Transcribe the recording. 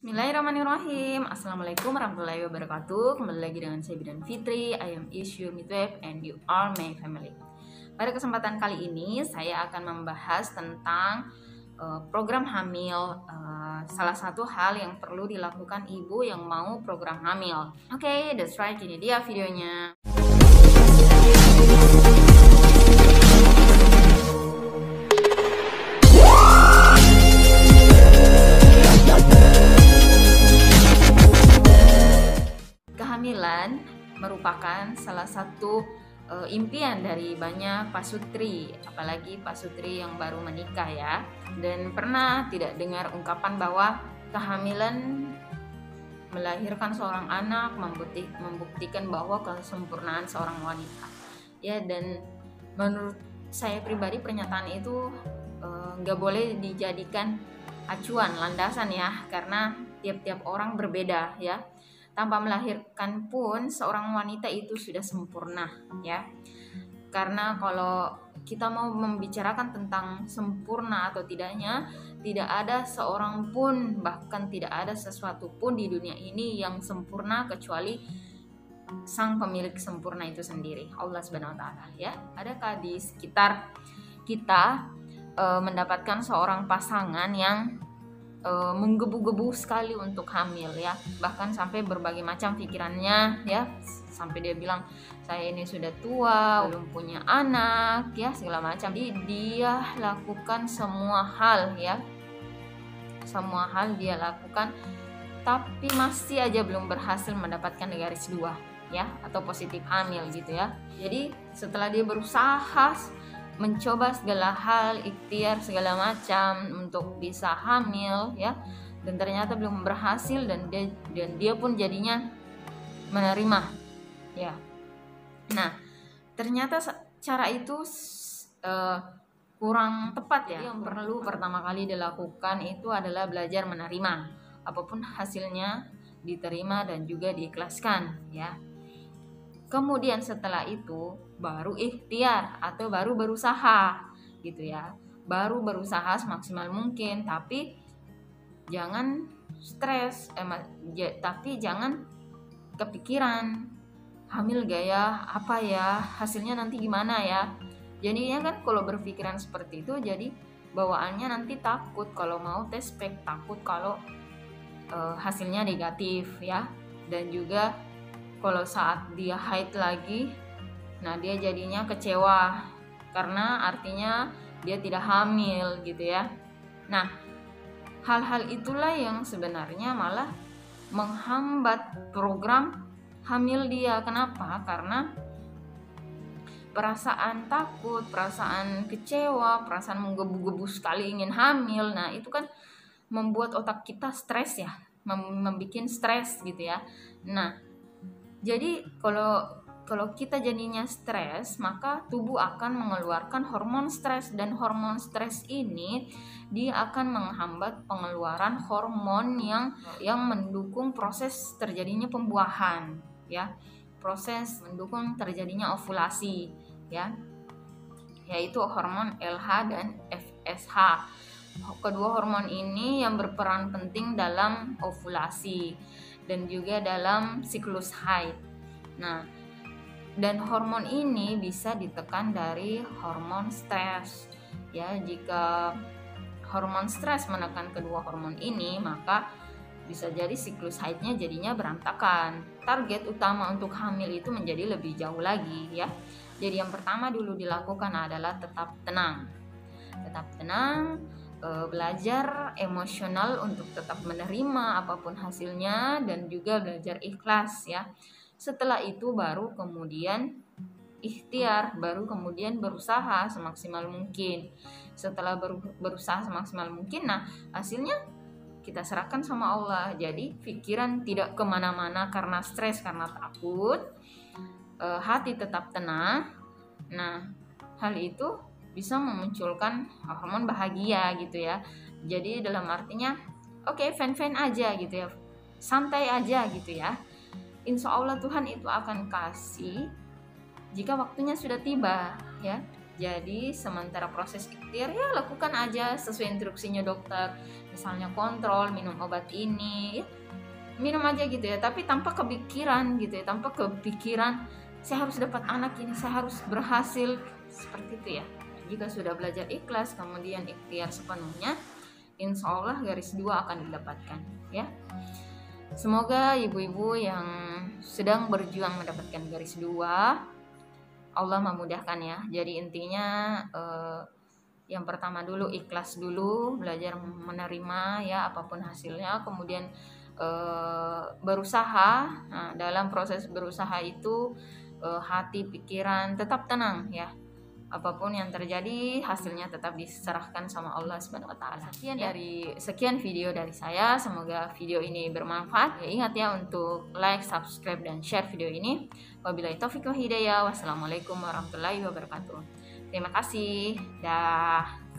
Bismillahirrahmanirrahim. Assalamualaikum warahmatullahi wabarakatuh. Kembali lagi dengan saya Bidan Fitri. I am your midwife and you are my family. Pada kesempatan kali ini saya akan membahas tentang program hamil. Salah satu hal yang perlu dilakukan ibu yang mau program hamil. Oke, that's right. Ini dia videonya. Kehamilan merupakan salah satu impian dari banyak pasutri, apalagi pasutri yang baru menikah ya. Dan pernah tidak dengar ungkapan bahwa kehamilan melahirkan seorang anak membuktikan bahwa kesempurnaan seorang wanita. Ya, dan menurut saya pribadi pernyataan itu nggak boleh dijadikan acuan, landasan ya, karena tiap-tiap orang berbeda ya. Tanpa melahirkan pun seorang wanita itu sudah sempurna ya. Karena kalau kita mau membicarakan tentang sempurna atau tidaknya, tidak ada seorang pun, bahkan tidak ada sesuatu pun di dunia ini yang sempurna kecuali sang pemilik sempurna itu sendiri, Allah Subhanahu wa taala ya. Adakah di sekitar kita mendapatkan seorang pasangan yang menggebu-gebu sekali untuk hamil ya, bahkan sampai berbagai macam pikirannya ya, sampai dia bilang saya ini sudah tua, belum punya anak ya, segala macam. Jadi dia lakukan semua hal ya, semua hal dia lakukan, tapi masih aja belum berhasil mendapatkan garis 2 ya, atau positif hamil gitu ya. Jadi setelah dia berusaha mencoba segala hal, ikhtiar segala macam untuk bisa hamil ya, dan ternyata belum berhasil, dan dia pun jadinya menerima ya. Nah, ternyata cara itu kurang tepat ya. Yang perlu pertama kali dilakukan itu adalah belajar menerima, apapun hasilnya diterima dan juga diikhlaskan ya. Kemudian setelah itu baru ikhtiar atau baru berusaha gitu ya. Baru berusaha semaksimal mungkin, tapi jangan stres, tapi jangan kepikiran hamil gaya apa ya, hasilnya nanti gimana ya. Jadinya kan kalau berpikiran seperti itu, jadi bawaannya nanti takut kalau mau tes pack, takut kalau hasilnya negatif ya. Dan juga kalau saat dia haid lagi, nah dia jadinya kecewa karena artinya dia tidak hamil gitu ya. Nah, hal-hal itulah yang sebenarnya malah menghambat program hamil dia. Kenapa? Karena perasaan takut, perasaan kecewa, perasaan menggebu-gebu sekali ingin hamil, nah itu kan membuat otak kita stres ya, membuat stres gitu ya. Nah, jadi kalau kita jadinya stres, maka tubuh akan mengeluarkan hormon stres, dan hormon stres ini dia akan menghambat pengeluaran hormon yang mendukung proses terjadinya pembuahan ya, proses mendukung terjadinya ovulasi ya, yaitu hormon LH dan FSH. Kedua hormon ini yang berperan penting dalam ovulasi dan juga dalam siklus haid. Nah, dan hormon ini bisa ditekan dari hormon stres ya. Jika hormon stres menekan kedua hormon ini, maka bisa jadi siklus haidnya jadinya berantakan. Target utama untuk hamil itu menjadi lebih jauh lagi ya. Jadi yang pertama dulu dilakukan adalah tetap tenang. Tetap tenang, belajar emosional untuk tetap menerima apapun hasilnya, dan juga belajar ikhlas ya. Setelah itu baru kemudian ikhtiar, baru kemudian berusaha semaksimal mungkin. Setelah berusaha semaksimal mungkin, nah hasilnya kita serahkan sama Allah. Jadi pikiran tidak kemana-mana karena stres, karena takut, hati tetap tenang. Nah, hal itu bisa memunculkan hormon bahagia gitu ya. Jadi dalam artinya oke, fan-fan aja gitu ya, santai aja gitu ya. Insya Allah Tuhan itu akan kasih jika waktunya sudah tiba ya. Jadi sementara proses ikhtiar ya lakukan aja sesuai instruksinya dokter. Misalnya kontrol, minum obat ini, ya, minum aja gitu ya. Tapi tanpa kepikiran gitu ya, tanpa kepikiran saya harus dapat anak ini, saya harus berhasil, seperti itu ya. Jika sudah belajar ikhlas, kemudian ikhtiar sepenuhnya, insya Allah garis 2 akan didapatkan ya. Semoga ibu-ibu yang sedang berjuang mendapatkan garis 2, Allah memudahkan ya. Jadi intinya yang pertama dulu ikhlas dulu, belajar menerima ya apapun hasilnya, kemudian berusaha. Nah, dalam proses berusaha itu hati pikiran tetap tenang ya. Apapun yang terjadi hasilnya tetap diserahkan sama Allah Subhanahu wa taala. Sekian video dari saya, semoga video ini bermanfaat. Ya, ingat ya untuk like, subscribe dan share video ini. Wabillahi taufiq wal hidayah. Wassalamualaikum warahmatullahi wabarakatuh. Terima kasih. Dah.